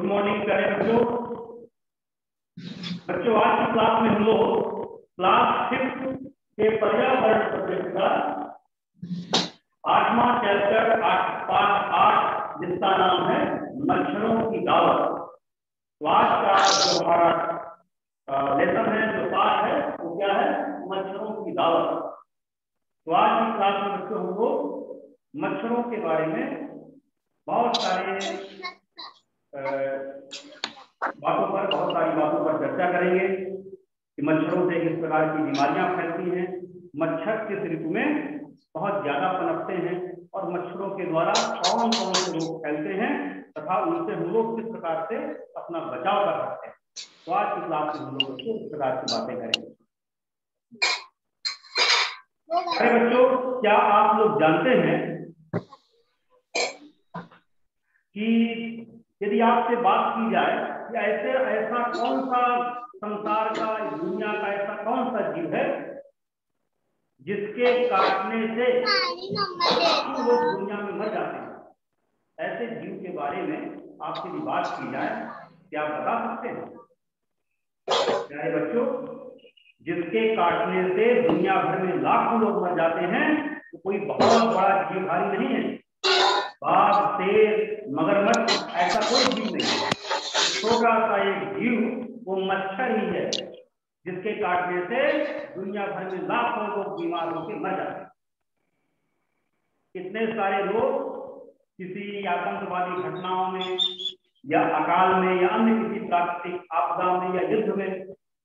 Morning प्यारे बच्चों। आज की क्लास में हम लोग क्लास 6 के पर्यावरण सब्जेक्ट का 8वां चैप्टर पाठ 8 जिसका नाम है मच्छरों की दावत। तो आज का जो हमारा लेसन है, जो पाठ है, वो क्या है? मच्छरों की दावत। तो आज की क्लास में बच्चों हम लोग मच्छरों के बारे में बहुत सारी बातों पर चर्चा करेंगे कि मच्छरों से किस प्रकार की बीमारियां फैलती हैं, मच्छर किस ऋतु में बहुत ज्यादा पनपते हैं और मच्छरों के द्वारा कौन कौन से रोग फैलते हैं तथा उनसे हम लोग किस प्रकार से अपना बचाव कर सकते हैं। तो आज की क्लास में हम लोग इस प्रकार की बातें करेंगे। अरे बच्चों, क्या आप लोग जानते हैं कि यदि आपसे बात की जाए कि ऐसा कौन सा संसार का, दुनिया का ऐसा कौन सा जीव है जिसके काटने से लोग दुनिया में मर जाते हैं, ऐसे जीव के बारे में आपसे भी बात की जाए, क्या आप बता सकते हैं? प्यारे बच्चों, जिसके काटने से दुनिया भर में लाखों लोग मर जाते हैं, तो कोई बहुत बड़ा जीवधारी नहीं है। बाघ, शेर, मगरमच्छ ऐसा कोई जीव नहीं है। छोटा सा एक जीव वो मच्छर ही है जिसके काटने से दुनिया भर में लाखों लोग बीमार होकर मर जाते हैं। कितने सारे लोग किसी आतंकवादी घटनाओं में या अकाल में या अन्य किसी प्राकृतिक आपदा में या युद्ध में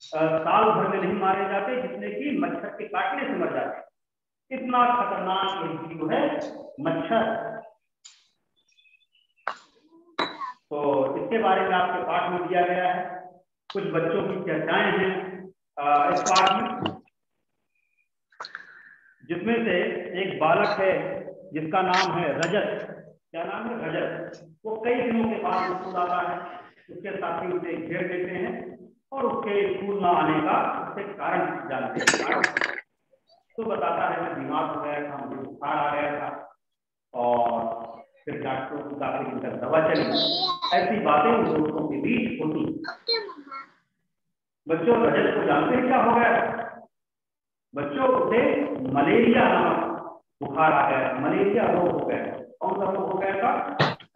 साल भर में नहीं मारे जाते जितने कि मच्छर के काटने से मर जाते हैं। इतना खतरनाक एक जीव है मच्छर। तो इसके बारे में आपके पाठ में दिया गया है। कुछ बच्चों की चर्चाएं हैं इस पाठ में, जिसमें से एक बालक है जिसका नाम है रजत। क्या नाम है? रजत। वो कई दिनों के बाद स्कूल आता है, उसके साथी उसे घेर देते हैं और उसके स्कूल न आने का उससे कारण जानते हैं। तो बताता है मैं बीमार हो गया था, मुझे बुखार आ गया था और फिर डॉक्टरों को काफी दिन तक दवा चली। ऐसी बातें उन दोस्तों के बीच होती। बच्चों, रजत को जानते हैं क्या हो गया? बच्चों, उसे मलेरिया नामक बुखार आ गया, मलेरिया रोग हो गया। कौन सा रोग हो गया था?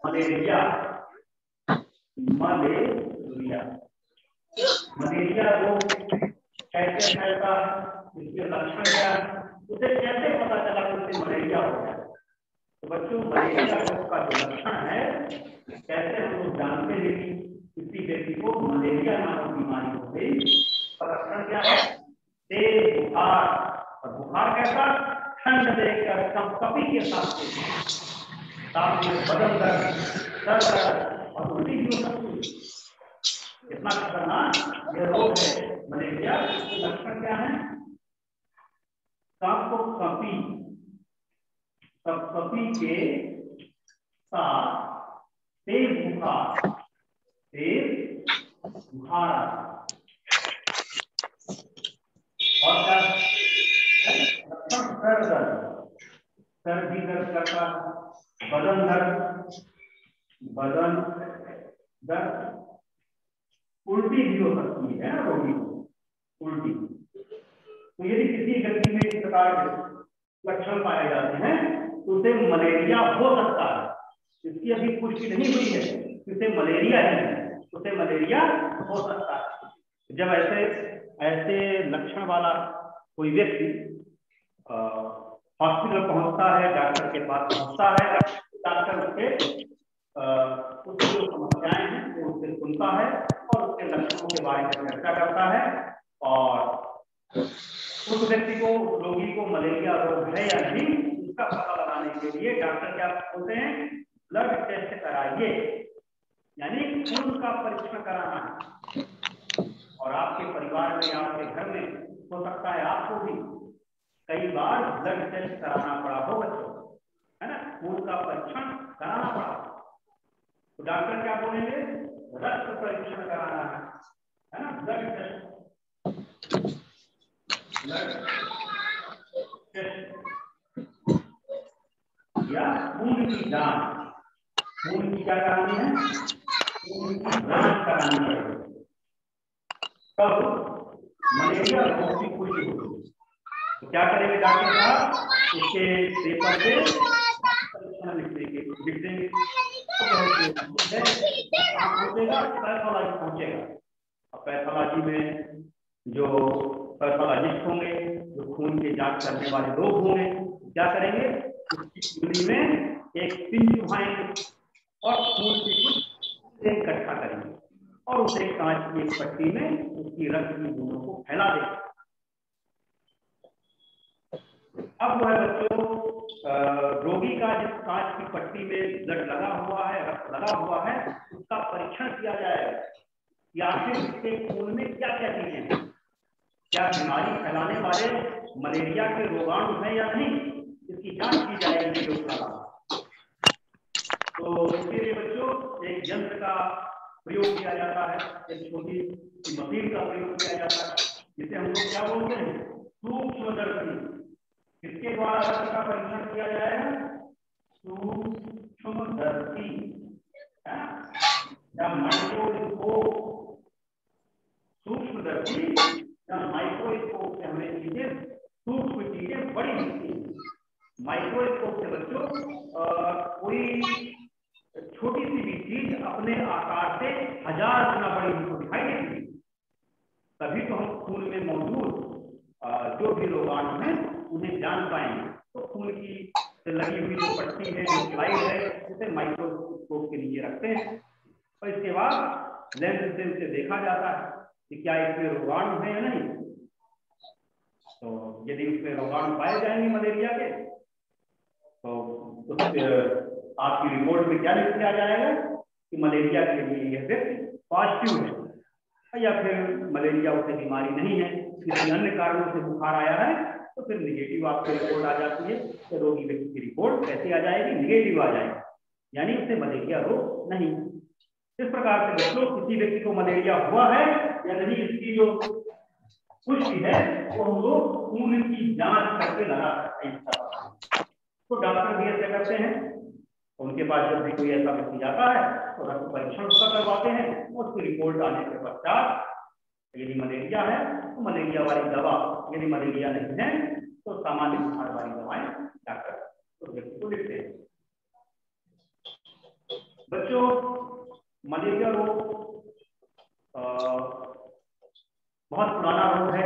मलेरिया। मलेरिया रोग कैसे फैलता है, इसके लक्षण क्या है, उसे कैसे पता चला कि उसे मलेरिया हो गया? तो बच्चों, मलेरिया रोग का जो लक्षण है, कैसे हम लोग जानते हैं कि किसी व्यक्ति को मलेरिया नामक बीमारी हो गई? लक्षण क्या है? तेज बुखार। और बुखार कैसा? ठंड देखकर कंपकपी के साथ बदन दर्द, सर दर्द और उल्टी भी हो सकती है। इतना खतरनाक यह रोग है मलेरिया। इसके लक्षण क्या है? कंपकपी, कंपकपी के साथ तेज बुखार, और क्या? सर दर्द, सर भी दर्द करता, बदन दर्द, उल्टी भी हो सकती है रोगी को, उल्टी। तो यदि किसी व्यक्ति में इस प्रकार के लक्षण पाए जाते हैं तो उसे मलेरिया हो सकता है। इसकी अभी पुष्टि नहीं हुई है कि उसे मलेरिया ही है, उसे मलेरिया हो सकता है। जब ऐसे लक्षण वाला कोई व्यक्ति हॉस्पिटल पहुंचता है, डॉक्टर के पास पहुंचता है, डॉक्टर उसकी जो समस्याएं हैं वो उससे सुनता है और उसके लक्षणों के बारे में चर्चा करता है और उस व्यक्ति को, रोगी को मलेरिया रोग है या नहीं, इसका पता लगाने के लिए डॉक्टर क्या बोलते हैं? ब्लड टेस्ट कराइए, यानी खून का परीक्षण कराना है। और आपके परिवार में, आपके घर में हो सकता है आपको भी कई बार ब्लड टेस्ट कराना पड़ा हो बच्चों, है ना? खून का परीक्षण कराना पड़ा। तो डॉक्टर क्या बोलेंगे? रक्त परीक्षण कराना है ना? ब्लड टेस्ट, या खून की जांच। खून की क्या करानी है? जांच करानी पड़ेगी, तब मलेरिया रोग की पुष्टि होगी। तो क्या करेंगे डॉक्टर साहब, उसके पेपर पे परीक्षण लिखेंगे, पहुंचेगा पैथोलॉजी पहुंचेगा। अब पैथोलॉजी में जो पैथोलॉजिस्ट होंगे, जो खून की जांच करने वाले लोग होंगे, क्या करेंगे, उसकी उंगली में एक पिन चुभाएंगे और खून की कुछ इकट्ठा करेंगे और उसे कांच की एक पट्टी में उसकी रक्त की बूंदों को फैला देंगे। अब वो है बच्चों, रोगी का जिस कांच की पट्टी में ब्लड लगा हुआ है, रक्त लगा हुआ है, उसका परीक्षण किया जाएगा कि आखिर उसके खून में क्या क्या चीजें हैं, क्या बीमारी फैलाने वाले मलेरिया के रोगाणु हैं या नहीं, इसकी जांच की जाएगी प्रयोगशाला। तो इसके लिए बच्चों एक यंत्र का प्रयोग किया जाता है, एक छोटी मशीन का प्रयोग किया जाता है, जिसे हम लोग क्या बोलते हैं, सूक्ष्मदर्शी। किसके द्वारा रक्त का परीक्षण किया जाएगा, सूक्ष्मदर्शी या माइक्रोस्कोप। सूक्ष्मदर्शी या माइक्रोस्कोप से हमें चीजें, सूक्ष्म चीजें बड़ी दिखती हैं। माइक्रोस्कोप से बच्चों कोई छोटी सी भी चीज अपने आकार से 1000 गुना बड़ी हमको दिखाई देती है। तभी तो हम खून में मौजूद जो भी रोगाणु हैं उन्हें जान पाएंगे। तो खून की लगी हुई जो पट्टी है, जो स्लाइड है, उसे माइक्रोस्कोप के नीचे रखते हैं और इसके बाद लेंस से उसे देखा जाता है कि क्या इसमें रोगाणु है या नहीं। तो यदि उसमें रोगाणु पाए जाएंगे मलेरिया के, तो आपकी रिपोर्ट में क्या लिख दिया जाएगा कि मलेरिया के लिए यह व्यक्ति पॉजिटिव है, या फिर मलेरिया उसे बीमारी नहीं है, किसी अन्य कारणों से बुखार आया है, तो फिर निगेटिव आपकी रिपोर्ट आ जाती है। तो रोगी व्यक्ति की रिपोर्ट कैसी आ जाएगी, निगेटिव आ जाएगी, यानी उसे मलेरिया रोग नहीं। इस प्रकार से बच्चों किसी व्यक्ति को मलेरिया हुआ है या नहीं, इसकी जो पुष्टि है वो हम लोग खून की जांच करके लगा सकते हैं। तो डॉक्टर भी ऐसा करते हैं, उनके पास जब भी कोई ऐसा व्यक्ति जाता है तो रक्त परीक्षण उसका करवाते हैं, उसकी रिपोर्ट आने के पश्चात यदि मलेरिया है तो मलेरिया वाली दवा, यदि मलेरिया नहीं है तो सामान्य बुखार वाली दवाएं डॉक्टर उस व्यक्ति को लिखते हैं। बच्चों मलेरिया रोग बहुत पुराना रोग है।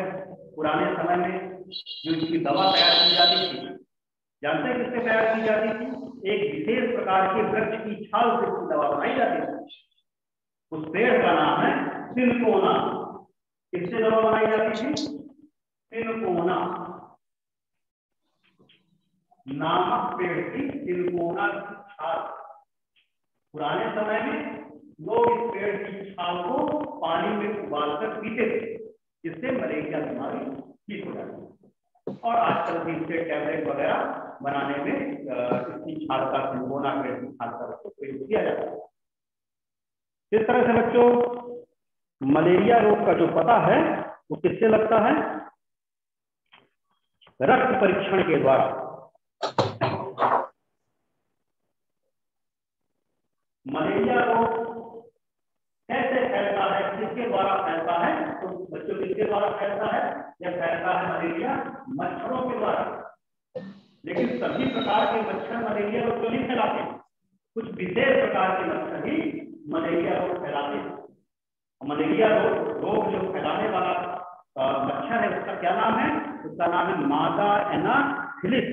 पुराने समय में जो इसकी दवा तैयार की जाती थी, जानते हैं किससे तैयार की जाती थी, एक विशेष प्रकार के वृक्ष की छाल से इसकी दवा बनाई जाती थी। उस पेड़ का नाम है सिनकोना। किससे दवा बनाई जाती थी, सिनकोना नामक पेड़ की सिनकोना की छाल। पुराने समय में लोग इस पेड़ की छाल को पानी में उबालकर पीते थे, जिससे मलेरिया बीमारी ठीक हो जाती है। और आजकल भी इसके टैबलेट वगैरह बनाने में इसकी छाल का, सिनकोना पेड़ की छाल का प्रयोग किया जाता है। इस तरह से बच्चों मलेरिया रोग का जो पता है वो किससे लगता है, रक्त परीक्षण के द्वारा। मलेरिया रोग कैसे फैलता है, किसके द्वारा फैलता है, तो बच्चों किसके द्वारा फैलता है, यह फैलता है मलेरिया मच्छरों के द्वारा। लेकिन सभी प्रकार के मच्छर मलेरिया रोग तो नहीं फैलाते, कुछ विशेष प्रकार के मच्छर ही मलेरिया रोग फैलाते हैं। मलेरिया रोग जो फैलाने वाला मच्छर है उसका क्या नाम है, उसका नाम है मादा एनाफिलिस।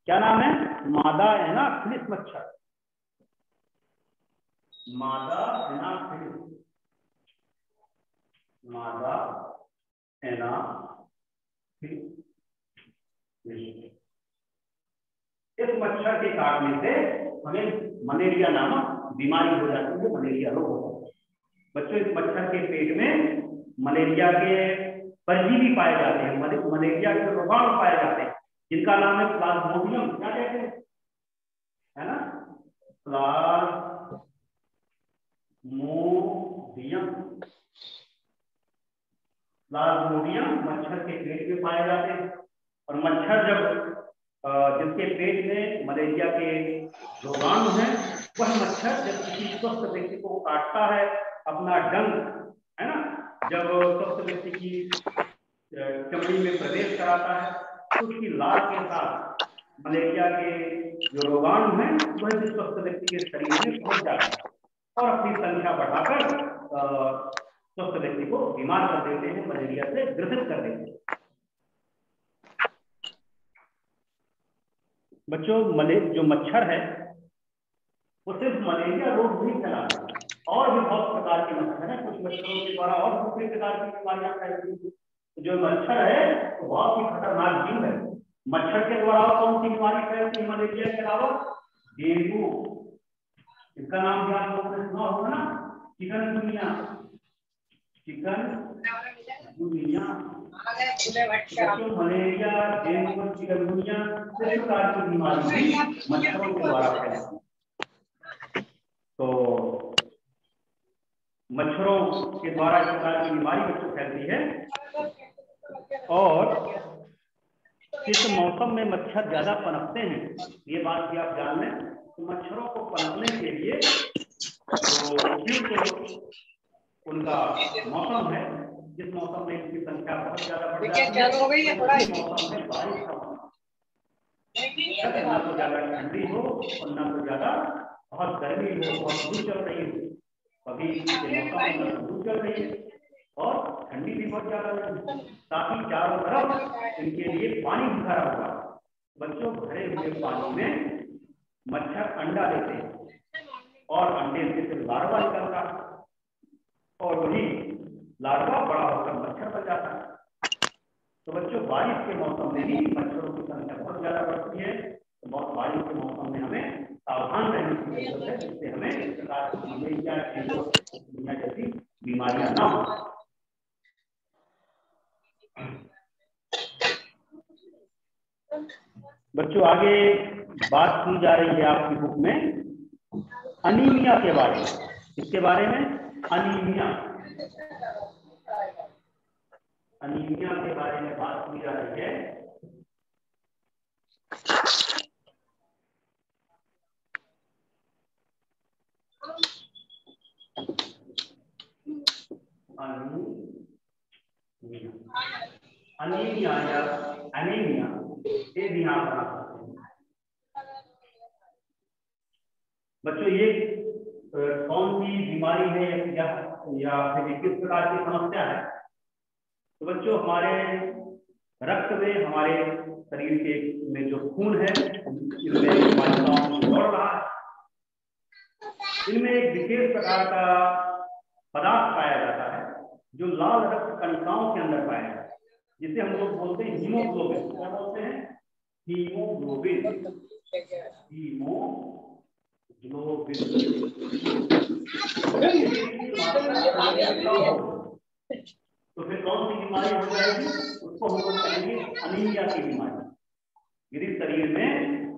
क्या नाम है, मादा एनाफिलिस मच्छर, मादा एनाफिलिस, मादा एनाफिलिस। इस मच्छर के काटने से हमें मलेरिया नामक बीमारी हो जाती है, मलेरिया रोग होता है। बच्चों इस मच्छर के पेट में मलेरिया के परजीवी पाए जाते हैं, मलेरिया के रोगाणु पाए जाते हैं, जिनका नाम है प्लाज्मोडियम। क्या कहते हैं, है ना, प्लाज्मोडियम। प्लाज्मोडियम मच्छर के पेट में पाए जाते हैं। और मच्छर जब जिसके पेट में मलेरिया के रोगाणु हैं वह मच्छर जब किसी स्वस्थ व्यक्ति को काटता है, अपना डंक है ना, जब स्वस्थ व्यक्ति की चमड़ी में प्रवेश कराता है, तो उसकी लार के साथ मलेरिया के जो रोगाणु हैं वह भी स्वस्थ व्यक्ति के शरीर में पहुंच जाते हैं और अपनी संख्या बढ़ाकर स्वस्थ व्यक्ति को बीमार कर देते हैं, मलेरिया से ग्रसित कर देते हैं। बच्चों, जो मच्छर है वो सिर्फ मलेरिया रोग नहीं फैलाता, और भी बहुत प्रकार के मच्छर हैं। कुछ मच्छरों के द्वारा और दूसरे प्रकार की बीमारियां फैलती हैं। जो मच्छर है वो बहुत ही खतरनाक जीव है। मच्छर के द्वारा और कौन सी बीमारी फैलती है मलेरिया के अलावा? डेंगू, इसका नाम भी आप लोगों ने सुना होगा ना, चिकनगुनिया। बच्चों, मलेरिया, डेंगू, चिकनगुनिया इस प्रकार की बीमारी भी मच्छरों के द्वारा फैलती है। तो मच्छरों के द्वारा इस प्रकार की बीमारी बच्चों फैलती है। और किस मौसम में मच्छर ज्यादा पनपते हैं, ये बात भी आप जान लें। तो मच्छरों को पनपने के लिए जो उपयुक्त उनका मौसम है, जिस मौसम में इनकी संख्या बहुत ज्यादा बढ़ जाती है, मौसम में बारिश का मौसम, ना तो ज्यादा ठंडी हो और ना तो ज्यादा बहुत गर्मी हो, बहुत धूप चल रही हो। कभी के मौसम में धूप चल रही है और ठंडी भी बहुत ज्यादा है, साथ ही चारों तरफ इनके लिए पानी भी भरा हुआ है। बच्चों, भरे हुए पानी में मच्छर अंडा देते हैं और अंडे से फिर लार्वा निकलता है और वही लार्वा बड़ा होकर मच्छर बन जाता है। तो बच्चों, बारिश के मौसम में भी मच्छरों की संख्या बहुत ज्यादा बढ़ती है। तो बहुत बारिश के मौसम में हमें सावधान रहने की जरूरत है, जिससे हमें इस प्रकार की मलेरिया, डेंगू जैसी बीमारियां ना हो। बच्चों, आगे बात की जा रही है आपकी बुक में अनीमिया के बारे में। इसके बारे में अनीमिया के बारे में बात की जा रही है। अनीमिया या एनीमिया, ये भी आप बना सकते हैं। बच्चों, ये कौन सी बीमारी है या फिर किस प्रकार की समस्या है? तो बच्चों, हमारे रक्त में, हमारे शरीर के में जो खून है, इसमें कोशिकाओं में दौड़ रहा है, इनमें एक विशेष प्रकार का पदार्थ पाया जाता है जो लाल रक्त कणिकाओं के अंदर पाया जाता है, जिसे हम लोग बोलते हैं हीमोग्लोबिन। क्या बोलते हैं? हीमोग्लोबिन। तो फिर कौन सी बीमारी हो जाएगी? उसको हम लोग कहेंगे अनीमिया की बीमारी। यदि शरीर में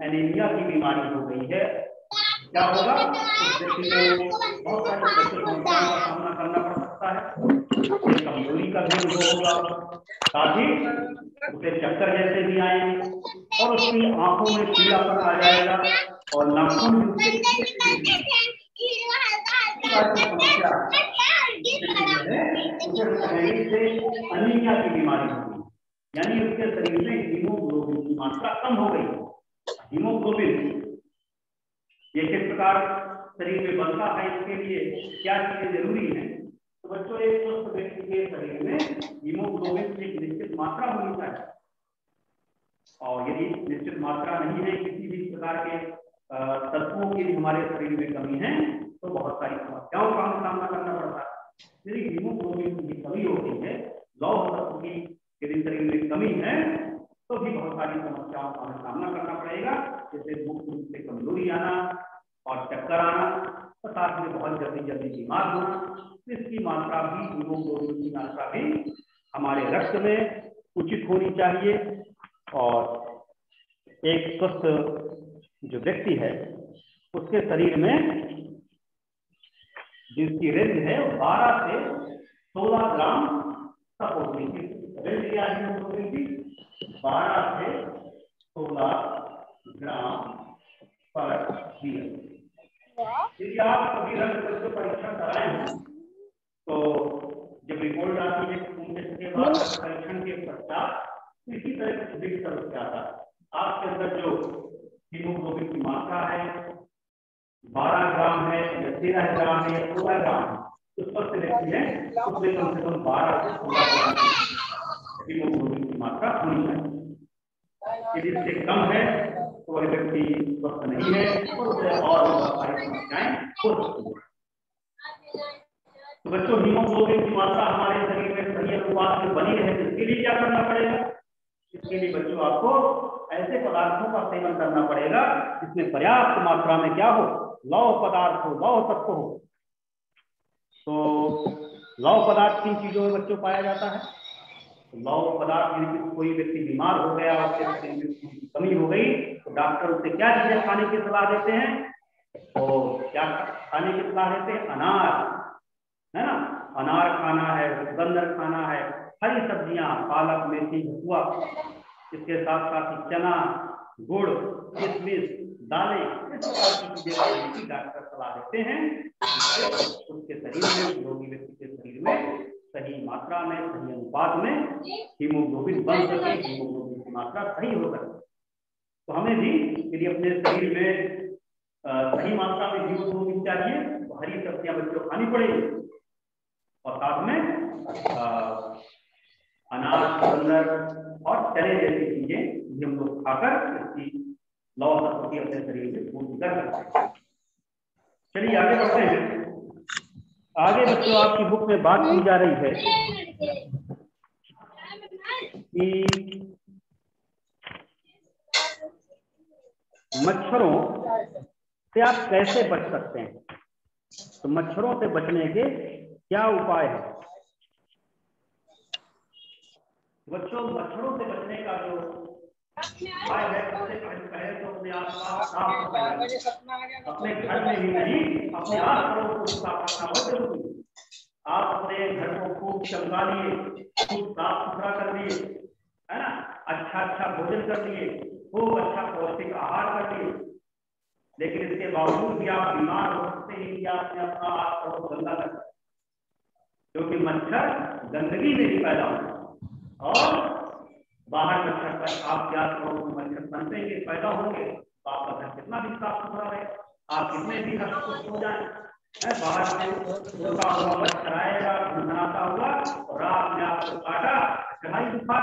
एनीमिया की बीमारी हो गई है, क्या होगा? उस व्यक्ति को बहुत सारी समस्याओं का सामना करना पड़ सकता है। कमजोरी का भी अनुभव होगा, साथ ही उसे चक्कर जैसे भी आएंगे और उसकी आंखों में पीलापन आ जाएगा और नाखून अनीमिया की बीमारी होगी, यानी उसके शरीर में हीमोग्लोबिन की मात्रा कम हो गई। हीमोग्लोबिन ये किस प्रकार शरीर में बनता है, इसके लिए क्या चीजें जरूरी है? तो बच्चों, एक स्वस्थ व्यक्ति के शरीर में हीमोग्लोबिन की एक निश्चित मात्रा होनी चाहिए, और यदि निश्चित मात्रा नहीं है, किसी भी प्रकार के तत्वों की हमारे शरीर में कमी है, तो बहुत सारी समस्याओं का हमें सामना करना पड़ता है। यदि हीमोग्लोबिन की कमी होती है, लौह तत्व की यदि शरीर में कमी है, तो भी बहुत सारी समस्याओं का हमें सामना करना पड़ेगा, जैसे मुख्य रूप से कमजोरी आना और चक्कर आना और साथ में बहुत जल्दी बीमार होना। इसकी मात्रा भी, हीमोग्लोबिन की मात्रा भी हमारे रक्त में उचित होनी चाहिए। और एक स्वस्थ जो व्यक्ति है उसके शरीर में जिसकी रेंज है 12 से 16 ग्राम तक होती है। रेंज क्या है हीमोग्लोबिन की? 12 से 16 ग्राम पर लीटर। यदि आप कभी रक्त परीक्षण कराए हैं तो जब रिपोर्ट आती है खून टेस्ट के बाद परीक्षण के पश्चात तो इसी तरह से दिख कर आता है आपके अंदर जो हीमोग्लोबिन की मात्रा है 12 ग्राम है या 13 ग्राम है या 16 ग्राम है तो स्वस्थ व्यक्ति है उसमें कम से कम 12 से 16 ग्राम हीमोग्लोबिन की मात्रा होनी चाहिए। यदि इससे कम है तो वह व्यक्ति स्वस्थ नहीं है और उसे और बहुत सारी समस्याएं हो सकती है। तो बच्चों हीमोग्लोबिन की मात्रा हमारे शरीर में सही अनुपात में बनी रहे इसके लिए क्या करना पड़ेगा? इसके लिए बच्चों आपको ऐसे पदार्थों का सेवन करना पड़ेगा जिसमें पर्याप्त मात्रा में क्या हो, लौह पदार्थ हो, लौह तत्व हो। तो लौह पदार्थ किन चीजों में बच्चों पाया जाता है? तो लौह पदार्थ यदि कोई व्यक्ति बीमार हो गया, उसके शरीर में खून की कमी हो गई तो डॉक्टर उसे क्या चीजें खाने की सलाह देते हैं? तो क्या खाने की सलाह देते हैं? अनार, है ना, अनार खाना है, चुकंदर खाना है, हरी सब्जियां, पालक, मेथी, बथुआ, इसके साथ साथ चना, गुड़, किशमिश, दालें, इस प्रकार की चीजें खाने की डॉक्टर सलाह देते हैं जिससे उसके शरीर में, रोगी व्यक्ति के शरीर में सही मात्रा में, सही अनुपात में हीमोग्लोबिन बन सके, हीमोग्लोबिन की मात्रा सही हो सके। तो हमें भी यदि अपने शरीर में सही मात्रा में हीमोग्लोबिन चाहिए तो हरी सब्जियां बच्चों खानी पड़ेगी और साथ में अनार, चुकंदर और चने जैसी चीजें भी हम लोग खाकर इसकी लौह तत्व की अपने शरीर में पूर्ति कर सकते हैं। चलिए आगे बढ़ते हैं। आगे बच्चों आपकी बुक में बात की जा रही है कि मच्छरों से आप कैसे बच सकते हैं। तो मच्छरों से बचने के क्या उपाय है? बच्चों मच्छरों से बचने का जो उपाय है सबसे पहले तो अपने आसपास साफ सफाई, अपने घर में ही नहीं अपने आस पड़ोस को साफ रखना बहुत जरूरी है। आप अपने घर को खूब चमका लिए, खूब साफ सुथरा कर लिए, है ना, अच्छा अच्छा भोजन कर लिए, खूब अच्छा पौष्टिक आहार कर लिए, लेकिन इसके बावजूद भी आप बीमार हो सकते हैं कि आपने अपना आस पड़ोस गंदा कर सकते, क्योंकि मच्छर गंदगी में ही पैदा होता है और बाहर मच्छर पर आपके आस पड़ोस में मच्छर बनतेंगे, पैदा होंगे तो आपका घर कितना भी साफ सुथरा रहे, आप कितने भी हस्त हो जाए, बाहर से उड़ता हुआ मच्छर आएगा, बनाता हुआ और आपने आपको काटा, चढ़ाई दुखा।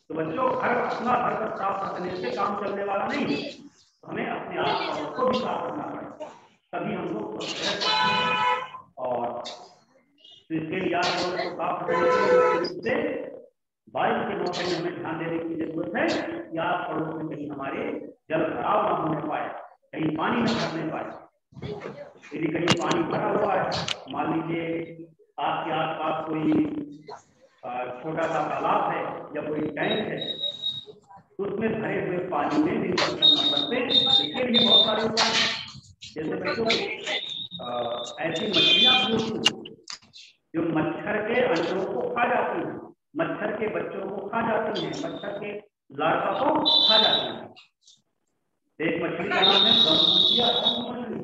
तो बच्चों घर अपना घर का साफ रखने से काम चलने वाला नहीं है, तो हमें अपने आस पड़ोस को भी साफ रखना पड़ेगा, तभी हम लोग और तो इसके लिए आस पड़ोस को साफ रखने से बारिश के मौसम में हमें ध्यान देने की जरूरत है कि आस पड़ोस में कहीं हमारे जल भराव न होने पाए, कहीं पानी न भरने पाए। यदि कहीं पानी भरा हुआ है, मान लीजिए आपके आसपास कोई छोटा सा तालाब है या कोई टैंक है, तो उसमें भरे हुए पानी में भी करना पड़ते हैं। इसके लिए बहुत सारे उपाय, जैसे बच्चों ऐसी मछलियां जो मच्छर के अंडों को खा जाती हैं, मच्छर के बच्चों को खा जाती हैं, मच्छर के लार्वा को खा जाती हैं। एक मछली का नाम है गंबूसिया मछली।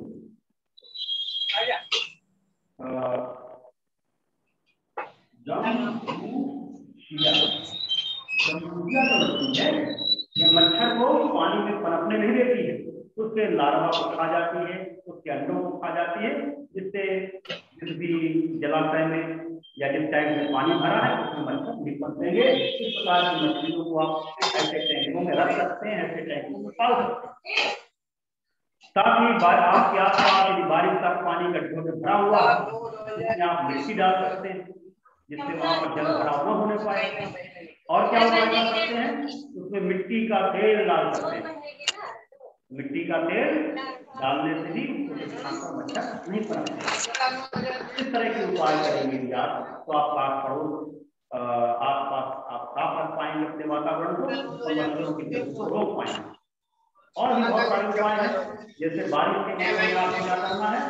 गंबूसिया जो मछली है ये मच्छर को पानी में पनपने नहीं देती है, उसके लार्वा को खा जाती है, उसके अंडों को खा जाती है, जिससे जिस भी जलाशय में या जिस टैंक में पानी भरा है उसमें मच्छर नहीं पनपेंगे। इस प्रकार की मछलियों को आप ऐसे टैंकों में रख सकते हैं, ऐसे टैंकों में पाल सकते हैं। साथ ही आपके आसपास यदि बारिश का पानी गड्ढों में भरा हुआ उसमें आप मिट्टी डाल सकते हैं जिससे वहां पर जल भराव न होने पाए। और क्या उपाय कर सकते हैं? उसमें मिट्टी का तेल डाल सकते हैं, मिट्टी का तेल डालने से भी मच्छर नहीं पनपते। इस तरह के उपाय करेंगे आप तो आपका पड़ोस आसपास आप साफ रख पाएंगे अपने वातावरण को और मच्छरों की वृद्धि को रोक पाएंगे। और भी बहुत सारे उपाय हैं, जैसे बारिश के मौसम में आपको क्या करना है,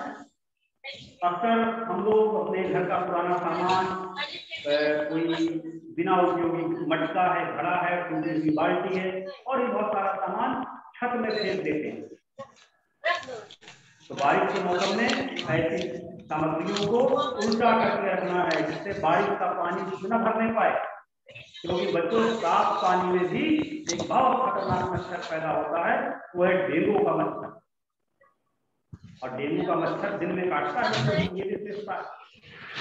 अक्सर हम लोग अपने घर का पुराना सामान, कोई बिना उपयोगी मटका है, घड़ा है, टूटी हुई बाल्टी है और भी बहुत सारा सामान छत में फेंक देते हैं। तो बारिश के मौसम में ऐसी सामग्रियों को उल्टा करके रखना है जिससे बारिश का पानी न भरने पाए, क्योंकि बच्चों साफ पानी में भी एक बहुत खतरनाक मच्छर पैदा होता है, वो है डेंगू का मच्छर। और डेंगू का मच्छर दिन में काटता है, ये विशेषता है,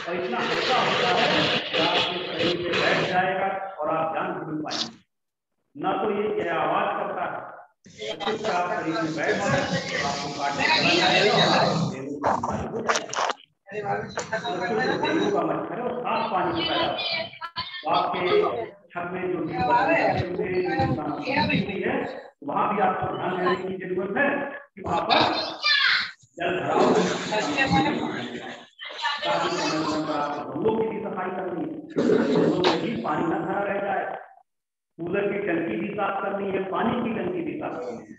और इतना हल्का होता है कि आपके शरीर में बैठ जाएगा और आप जान नहीं पाएंगे। न तो ये आवाज करता है, आप शरीर में बैठ जाए आपको काटने चला जाएगा और आपको डेंगू का बीमारी हो जाएगा। डेंगू का मच्छर है और साफ पानी में पैदा होता है। तो आपके छत में जो है वहां भी आपको ध्यान देने की जरूरत है कि वहां पर जल भराव गमलों की भी सफाई करनी है, गमलों में भी पानी न भरा रह जाए, कूलर की टंकी भी साफ करनी है, पानी की टंकी भी साफ करनी है।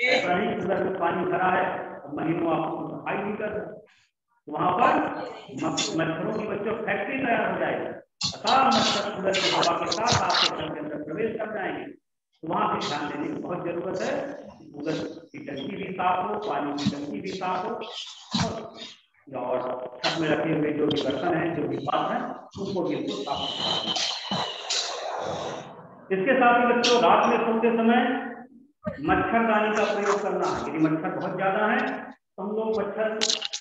ऐसा नहीं कूलर में पानी भरा है महीनों आपको सफाई नहीं कर रहे, वहां पर मच्छरों की बच्चों फैक्ट्री तैयार हो जाएगी, मच्छर कूलर की हवा के साथ आपके घर के अंदर प्रवेश कर जाएंगे। तो वहां भी ध्यान देने की बहुत जरूरत है, कूलर की टंकी भी साफ हो, पानी की टंकी भी साफ हो, और छत में रखे हुए जो भी बर्तन है, जो भी बात है, उनको भी हमको साफ करना है। इसके साथ ही बच्चों रात में सोते समय मच्छरदानी का प्रयोग करना है। यदि मच्छर बहुत ज्यादा है तो हम लोग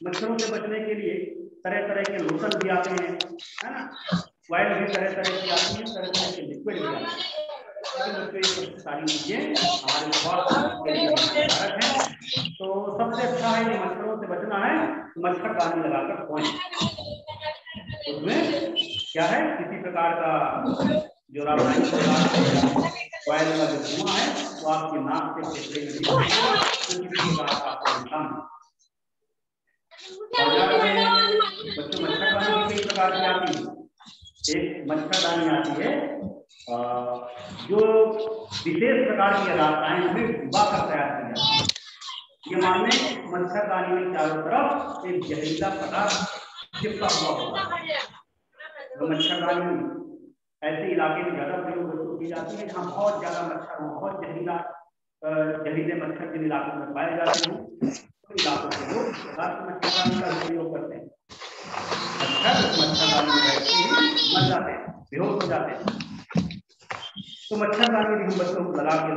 मच्छरों से बचने के लिए तरह तरह के लोशन भी आते हैं, है ना, ऑयल भी तरह तरह की आती है, तरह तरह के लिक्विड भी आते हैं। सारी चीजें हमारे स्वास्थ्य के लिए हानिकारक हैं। तो सबसे अच्छा है कि मच्छरों से बचना है, मच्छरदानी लगाकर सोएं। उसमें क्या है, किसी प्रकार का जो रासायनिक ऑयल का जो धुआं है वो आपकी नाक से फेफड़े में बच्चों मच्छरदानी कई प्रकार की आती है। एक मच्छरदानी आती है जो विशेष प्रकार के रसायन में डुबा कर तैयार की जाती है। ये मान लें मच्छरदानी में चारों तरफ एक जहरीला पदार्थ चिपका हुआ होगा। तो मच्छरदानी ऐसे इलाके में ज्यादा प्रयोग की जाती है जहाँ बहुत ज्यादा मच्छर हो, बहुत जहरीले मच्छर जिन इलाकों में पाए जाते हैं, तो इलाकों में लोग मच्छरदानी का उपयोग करते हैं। मच्छरदानी में बैठते ही मर जाते हैं, बेहोश हो जाते हैं। तो मच्छरदानी भी हम बच्चों को लगा के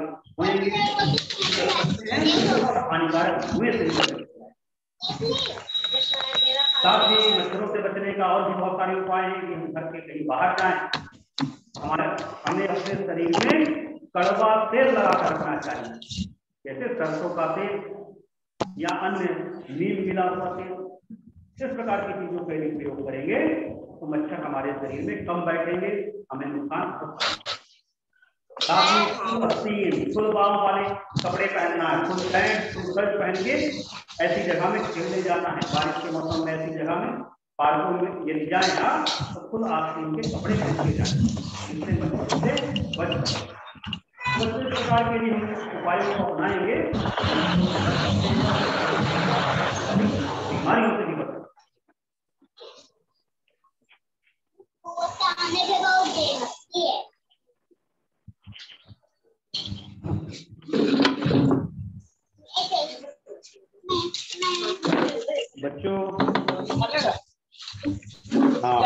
हानिकारक धुएं से साथ ही मच्छरों से बचने का और भी बहुत सारे उपाय हैं कि हम घर के कहीं बाहर जाएं, हमें अपने शरीर में कड़वा तेल लगा कर रखना चाहिए, जैसे सरसों का तेल या अन्य नीम मिला हुआ तेल। इस प्रकार की चीजों का यदि प्रयोग करेंगे तो मच्छर हमारे शरीर में कम बैठेंगे, हमें नुकसान हो सकता है। फुल बाम वाले कपड़े पहनना है, फुल पैंट फुल शर्ट पहन के ऐसी जगह में खेलने जाना है। बारिश के मौसम में ऐसी जगह में पार्कों में यदि जाए ना तो फुल आस्तीन के कपड़े पहन के जाए, इससे मच्छरों से बच सकते। तो इस प्रकार के लिए हम उपायों को अपनाएंगे, बीमारियों से भी बच सकते। बच्चों हाँ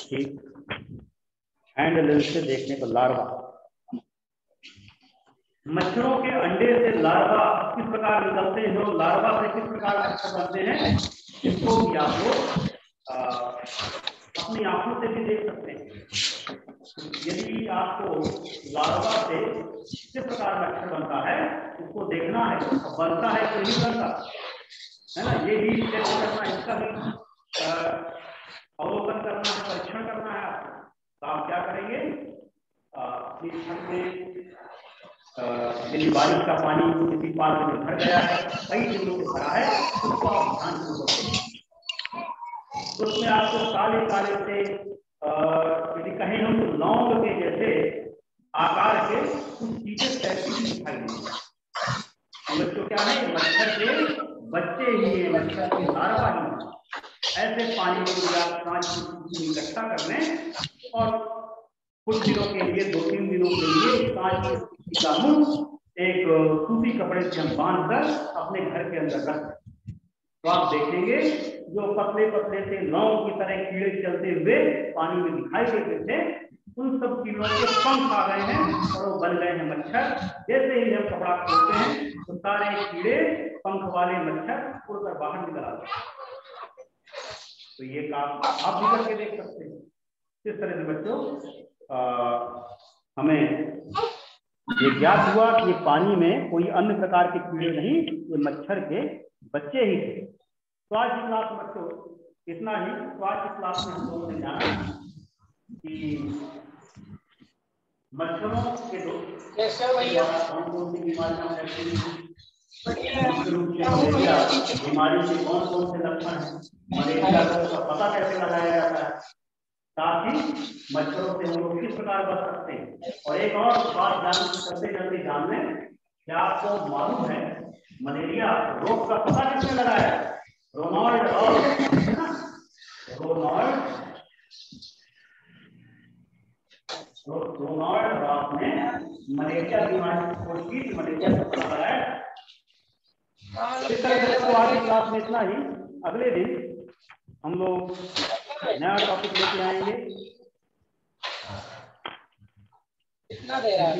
ठीक, हैंड लेंस से देखने को लार्वा, मच्छरों के अंडे से लार्वा किस प्रकार निकलते हैं, जो लार्वा से किस प्रकार मच्छर बनते हैं, इसको भी आप लोग अपनी आंखों से भी देख सकते हैं। यदि आपको लार्वा से किस प्रकार मच्छर बनता है उसको देखना है, बनता है तो नहीं बनता है ना, ये भी चेक करना है, इसका भी अवलोकन करना है, परीक्षण करना है। तो आप क्या करेंगे, अपनी छत में यदि बारिश का पानी किसी पात्र में भर गया है, कई दिनों से भरा है, उसको आप ध्यानपूर्वक देखें। उसमें आपको काले काले से यदि कहें हम तो लौंग के जैसे आकार के कुछ चीजें तैरती दिखाई देंगी। बच्चों क्या है, मच्छर के बच्चे ही है, मच्छर की लार्वा ही है। ऐसे पानी में आप 5 इकट्ठा कर लें और कुछ दिनों के लिए 2-3 दिनों के लिए 5 का मुंह एक सूती कपड़े से हम बांध कर अपने घर के अंदर रख दें। तो आप देखेंगे जो पतले पतले से नाव की तरह कीड़े चलते हुए पानी में दिखाई देते थे, उन सब कीड़ों के पंख आ गए हैं और वो बन गए हैं मच्छर। जैसे ही हम कपड़ा खोलते हैं तो सारे कीड़े पंख वाले मच्छर उड़कर बाहर निकल आते हैं। तो ये काम आप भी करके देख सकते हैं। इस तरह से बच्चों हमें ये ज्ञात हुआ कि पानी में कोई अन्य प्रकार के कीड़े नहीं, ये मच्छर के बच्चे ही थे। तो आज की क्लास में बच्चों इतना ही। तो आज की क्लास में हम लोगों ने जाना कि मच्छरों के कौन कौन सी बीमारियां फैलती हैं, मुख्य रूप से मलेरिया बीमारी के कौन कौन से लक्षण हैं, मलेरिया का पता कैसे लगाया जाता है, साथ ही मच्छरों से हम लोग किस प्रकार बच सकते हैं। और एक और बात करते जल्दी जान लें, क्या आपको मालूम है मलेरिया रोग का पता किसने लगाया? रोनाल्ड रॉस ने मलेरिया बीमारी की खोज की, मलेरिया का पता लगाया। इस तरह से तो आज की क्लास में इतना ही। अगले दिन हम लोग नया टॉपिक लेके आएंगे। कितना दे रहा है?